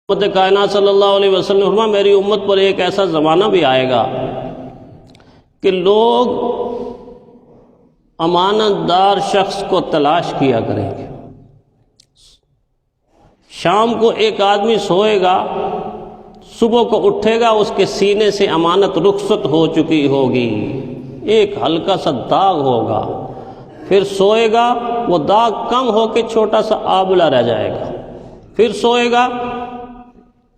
امت کائنات صلی اللہ علیہ وسلم فرمایا میری امت پر ایک ایسا زمانہ بھی آئے گا کہ لوگ امانت دار شخص کو تلاش کیا کریں گے۔ شام کو ایک آدمی سوئے گا، صبح کو اٹھے گا، اس کے سینے سے امانت رخصت ہو چکی ہوگی، ایک ہلکا سا داغ ہوگا، پھر سوئے گا وہ داغ کم ہو کے چھوٹا سا آبلہ رہ جائے گا، پھر سوئے گا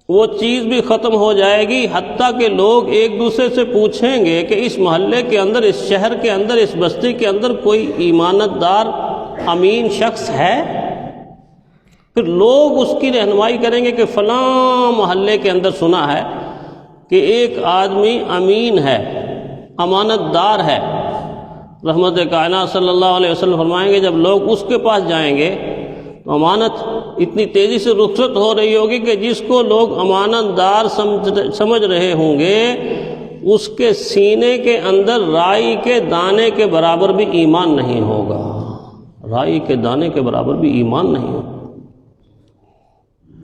وہ چیز بھی ختم ہو جائے گی، حتیٰ کہ لوگ ایک دوسرے سے پوچھیں گے کہ اس محلے کے اندر، اس شہر کے اندر، اس بستی کے اندر کوئی ایمانت دار امین شخص ہے؟ پھر لوگ اس کی رہنمائی کریں گے کہ فلاں محلے کے اندر سنا ہے کہ ایک آدمی امین ہے، امانت دار ہے۔ رحمت کائنات صلی اللہ علیہ وسلم فرمائیں گے جب لوگ اس کے پاس جائیں گے تو امانت اتنی تیزی سے رخصت ہو رہی ہوگی کہ جس کو لوگ امانت دار سمجھ رہے ہوں گے اس کے سینے کے اندر رائی کے دانے کے برابر بھی ایمان نہیں ہوگا، رائی کے دانے کے برابر بھی ایمان نہیں ہوگا۔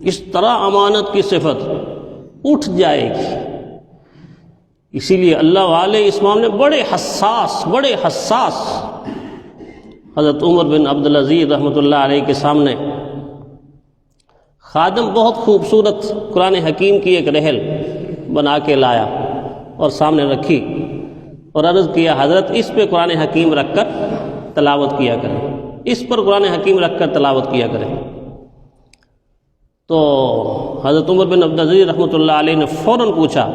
اس طرح امانت کی صفت اٹھ جائے گی۔ اسی لیے اللہ والے اس معاملے میں بڑے حساس حضرت عمر بن عبدالعزیز رحمۃ اللہ علیہ کے سامنے خادم بہت خوبصورت قرآن حکیم کی ایک رحل بنا کے لایا اور سامنے رکھی اور عرض کیا حضرت اس پہ قرآن حکیم رکھ کر تلاوت کیا کریں، اس پر قرآن حکیم رکھ کر تلاوت کیا کریں۔ تو حضرت عمر بن عبدالعزیز رحمۃ اللہ علیہ نے فوراً پوچھا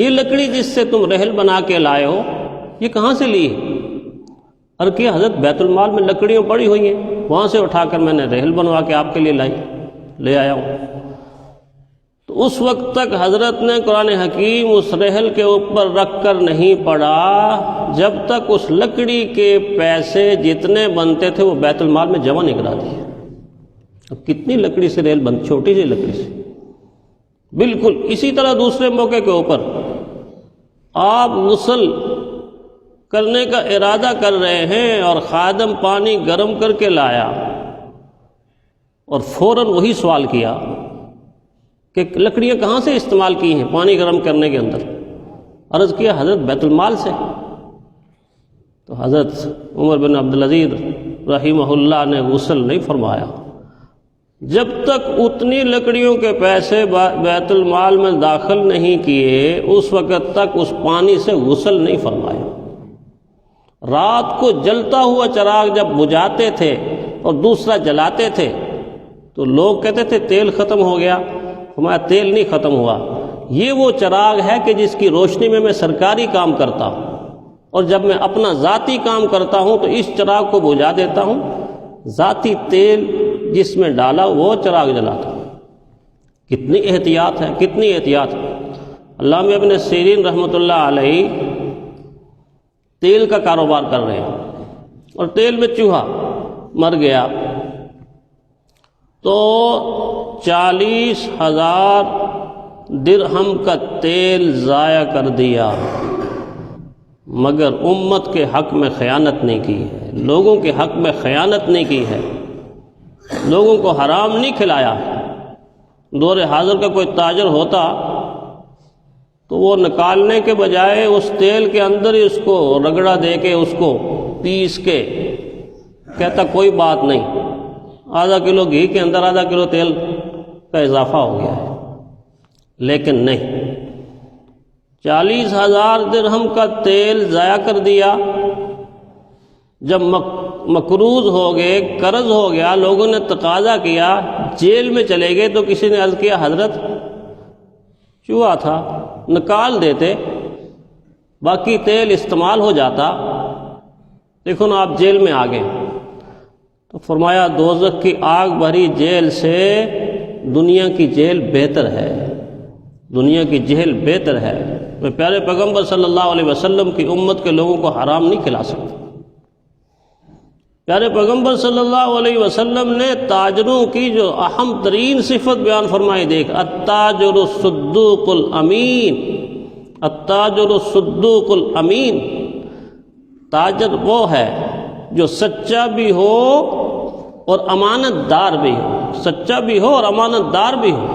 یہ لکڑی جس سے تم رحل بنا کے لائے ہو یہ کہاں سے لی ہے؟ اور کیا حضرت بیت المال میں لکڑیاں پڑی ہوئی ہیں، وہاں سے اٹھا کر میں نے رحل بنوا کے آپ کے لیے لے آیا ہوں۔ تو اس وقت تک حضرت نے قرآن حکیم اس رحل کے اوپر رکھ کر نہیں پڑھا جب تک اس لکڑی کے پیسے جتنے بنتے تھے وہ بیت المال میں جمع نہیں کرا دیے۔ اب کتنی لکڑی سے رحل بن، چھوٹی سی لکڑی سے۔ بالکل اسی طرح دوسرے موقع کے اوپر آپ غسل کرنے کا ارادہ کر رہے ہیں اور خادم پانی گرم کر کے لایا اور فوراً وہی سوال کیا کہ لکڑیاں کہاں سے استعمال کی ہیں پانی گرم کرنے کے اندر؟ عرض کیا حضرت بیت المال سے۔ تو حضرت عمر بن عبدالعزیز رحمہ اللہ نے غسل نہیں فرمایا جب تک اتنی لکڑیوں کے پیسے بیت المال میں داخل نہیں کیے، اس وقت تک اس پانی سے غسل نہیں فرمایا۔ رات کو جلتا ہوا چراغ جب بجھاتے تھے اور دوسرا جلاتے تھے تو لوگ کہتے تھے تیل ختم ہو گیا، ہمارا تیل نہیں ختم ہوا، یہ وہ چراغ ہے کہ جس کی روشنی میں سرکاری کام کرتا ہوں، اور جب میں اپنا ذاتی کام کرتا ہوں تو اس چراغ کو بجھا دیتا ہوں، ذاتی تیل جس میں ڈالا وہ چراغ جلاتا ہوں۔ کتنی احتیاط ہے، کتنی احتیاط ہے۔ علامہ ابن سیرین رحمۃ اللہ علیہ تیل کا کاروبار کر رہے ہیں اور تیل میں چوہا مر گیا تو 40,000 درہم کا تیل ضائع کر دیا، مگر امت کے حق میں خیانت نہیں کی ہے، لوگوں کے حق میں خیانت نہیں کی ہے، لوگوں کو حرام نہیں کھلایا ہے۔ دور حاضر کا کوئی تاجر ہوتا تو وہ نکالنے کے بجائے اس تیل کے اندر ہی اس کو رگڑا دے کے اس کو پیس کے کہتا کوئی بات نہیں، آدھا کلو گھی کے اندر آدھا کلو تیل کا اضافہ ہو گیا ہے، لیکن نہیں، 40,000 درہم کا تیل ضائع کر دیا۔ جب مقروض ہو گئے، قرض ہو گیا، لوگوں نے تقاضا کیا، جیل میں چلے گئے تو کسی نے عرض کیا حضرت چوہا تھا، نکال دیتے، باقی تیل استعمال ہو جاتا، دیکھو نا آپ جیل میں آ گئے۔ تو فرمایا دوزخ کی آگ بھری جیل سے دنیا کی جیل بہتر ہے، دنیا کی جیل بہتر ہے۔ میں پیارے پیغمبر صلی اللہ علیہ وسلم کی امت کے لوگوں کو حرام نہیں کھلا سکتا۔ پیارے پیغمبر صلی اللہ علیہ وسلم نے تاجروں کی جو اہم ترین صفت بیان فرمائی، دیکھ التاجر الصدوق الامین، التاجر الصدوق الامین، تاجر وہ ہے جو سچا بھی ہو اور امانت دار بھی ہو، سچا بھی ہو اور امانت دار بھی ہو۔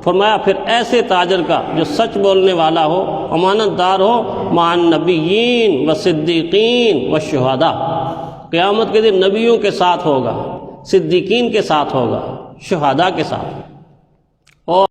فرمایا پھر ایسے تاجر کا جو سچ بولنے والا ہو، امانت دار ہو، مع النبیین و صدیقین و شہداء، قیامت کے دن نبیوں کے ساتھ ہوگا، صدیقین کے ساتھ ہوگا، شہداء کے ساتھ، اور